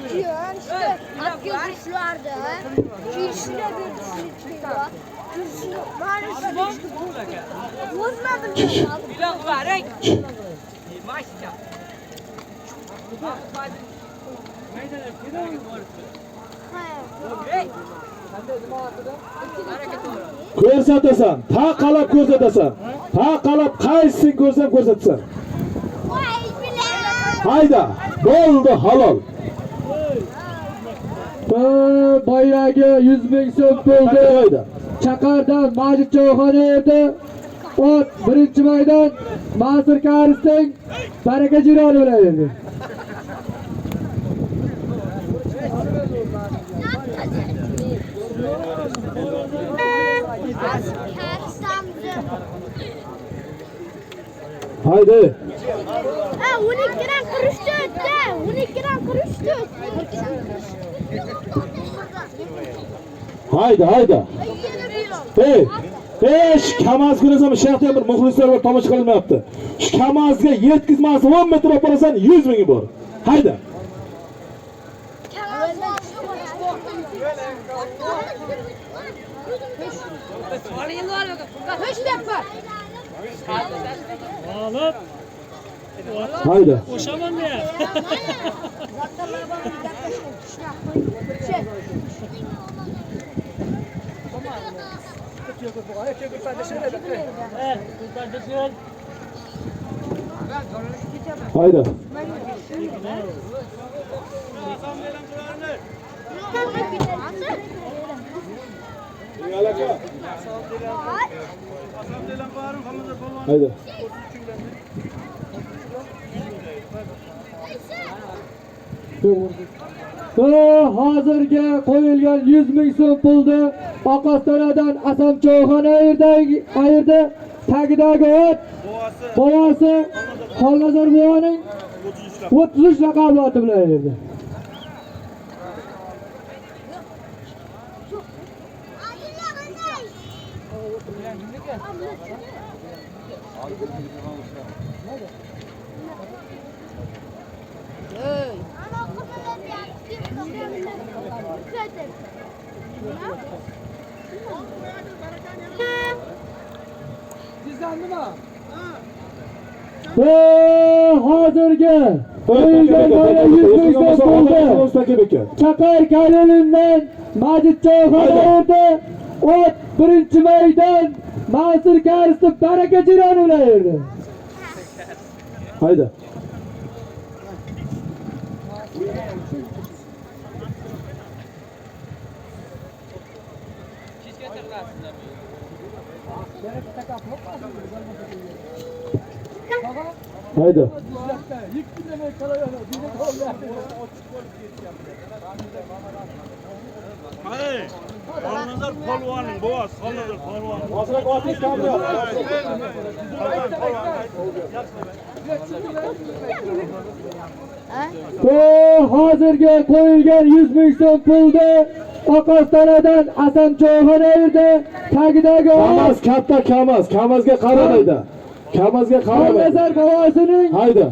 Keyin işte atga urushlardi. Keyin shunday berdi chiqdi. Mana shu o'zmadim. Iloq baring. Mashka. Ko'rsatasan, taqalab ko'rsatasan. Taqalab qaysini ko'rsam ko'rsatasan. Hayda, bo'ldi halol. Boyagi 100 ming so'm bo'ldi. Hayda. Chaqardan Majid Cho'xon edi. Ot birinchi maydon Mansur Karisning baraka jironi bilan edi. Haydi. 12 dan qurishdi. 12 dan qurishdi. Hayda. Shu Kamaz ko'rasan, shu yerda bir muxlislar bor, tomosha qilinmayapti. Shu Kamazga yetkazmasi 10 metr olib borasan, 100 ming bor. Hayda. Hayda. Qo'shaman ya. Hayda. Hayda. Hozirga qo'yilgan 100 ming so'm pulni Oqostonadan Hasan Cho'xon ayirdi. Tagidagi ot bovosi Xolnazar buvaning 33 raqamloti bilan ayirdi. Hozirga qo'yilgan 100 ming so'm pulni Chaqar Kalilinden Majid Cho'xon ayirdi. Ot birinchi maydon Mansur Karisning baraka jironi bilan ayirdi. Hayda. Hayda. Hayır. Xolnazar polvoning bovoz, Xolnazar polvon. Hozirga otingiz kamroq. Hozirga qo'yilgan 100 ming so'm pulni Oqostonadan Hasan Cho'xon ayirdi. Tagidagi Kamaz katta Kamaz. Kamazga qaramaydi. Kamazga qaramaydi. Xolnazar bovosining Hayda.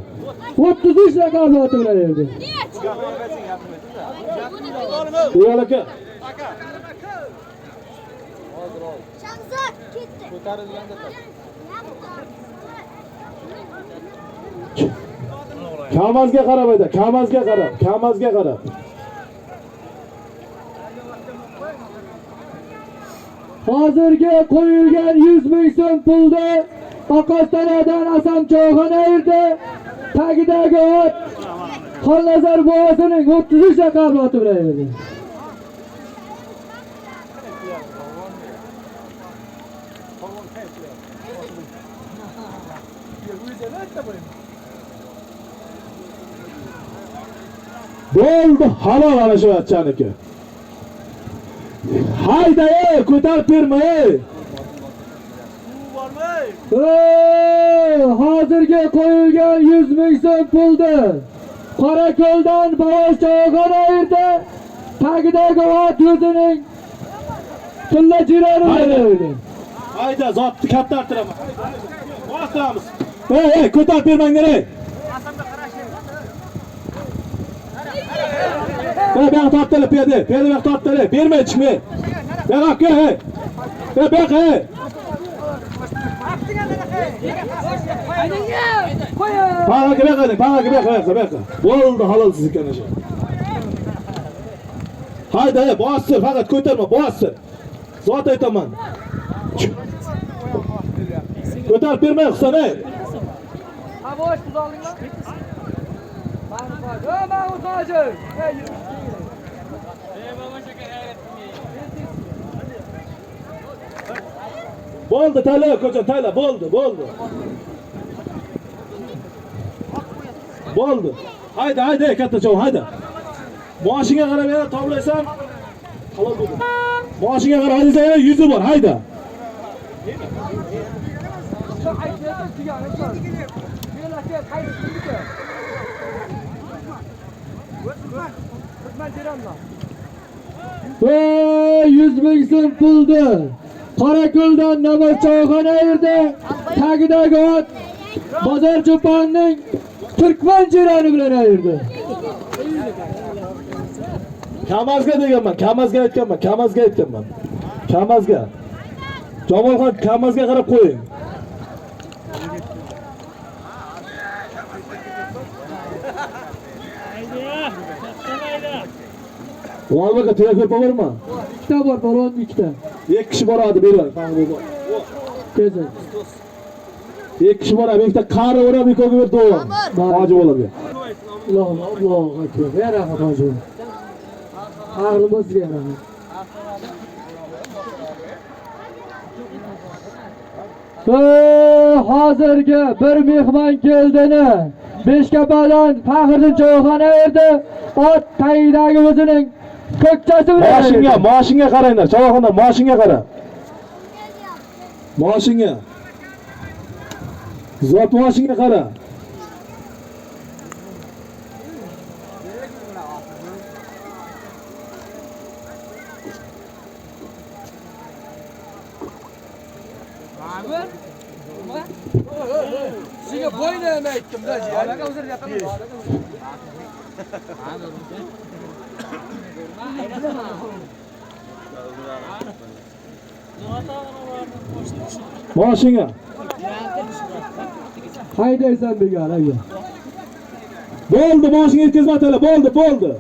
33 raqamloti bilan ayirdi. Uyal aka. Shahzod ketdi. Kamazga qaramaydi. Kamazga qarab. Kamazga qarab. Hozirga qo'yilgan 100 ming so'm pulni Oqostonadan Hasan Cho'xon ayirdi. Tagidagi ot Xolnazar bovosining 33 raqamloti bilan ayirdi. Bo'ldi halol ana shu aytganiki. Hayda ko'tarib berma Hozirga qo'yilgan 100 ming so'm pulni Qorako'ldan Bovoz Cho'xon ayirdi. Tagidagi ot o'zining tilla jironi bilan ayirdi. Hayda zotni katta artiraman. Bostiramiz. Ko'tarib bermanglar Bek tortdile piyade. Piyade bek tortdile. Berme çıkma. Bek ak he. Bek he. Bana ki bek. Oldu halalsız ikene şey. Haydi bastır fakat koytarma bastır. Zat aytaman. Ko'tarib bermay Husan ey. Ha boş tuzalinglar. Mahmud hoji. Bo'ldi tayla ko'chan tayla bo'ldi. Bo'ldi. Haydi katta cho'g' haydi. Moshinga qarab yana toblaysan. Halol bo'ldi. Moshinga qarab haydasang yana 100 bor hayda. Ve 100 ming so'm puldi. Qorako'ldan Navoiy choyxona yerda tagidagi ot bozor cho'ponining Turkman jirani bilan ayirdi. Kamazga deganman, Kamazga aytganman. Kamazga. Jamolxon Kamazga qarab qo'ying. Valvaga telefon bormi? Ikkita bor, balon ikkita. 2 kishi boradi, beradi. Kesin. 2 kishi boradi, ikkita qari o'rab ikoga berdi o. Hoji bo'ladi. Alloh akbar. Ya rahmat hoji. Ağrımız yaramaz. Hozirgi bir mehmon keldini Beshkapadan Faxriddin choyxona yerda ot tagidagi o'zining ko'kchasi bilan Moshinga qaranglar, choyxona moshinga qara. Moshinga. Zot moshinga qara. Sizga bo'yni nima aytdim-da, jiyan. O'zir yaqin. Moshinga. haydaysan degan aka. Bo'ldi, moshinga yetkazmatlar, bo'ldi.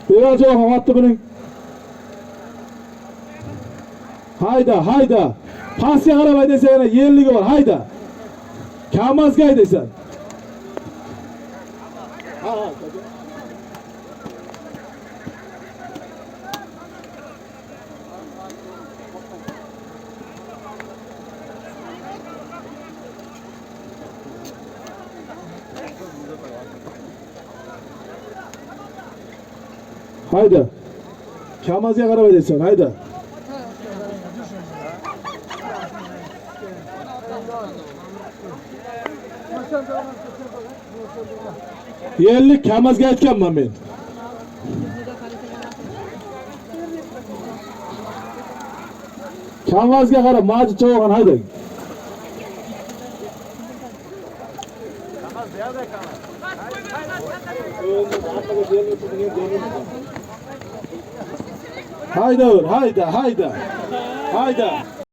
Biraz o hattı bunun. Hayda. Pasya araba desen yana yerligi var. Hayda. Kamazga haydaysan. Hayda. Kamazga qarab haydaysan. Hayda. Yerlik Kamazga aytganman men. Kamazga qarab majid cho'g'an hayday. Hayda.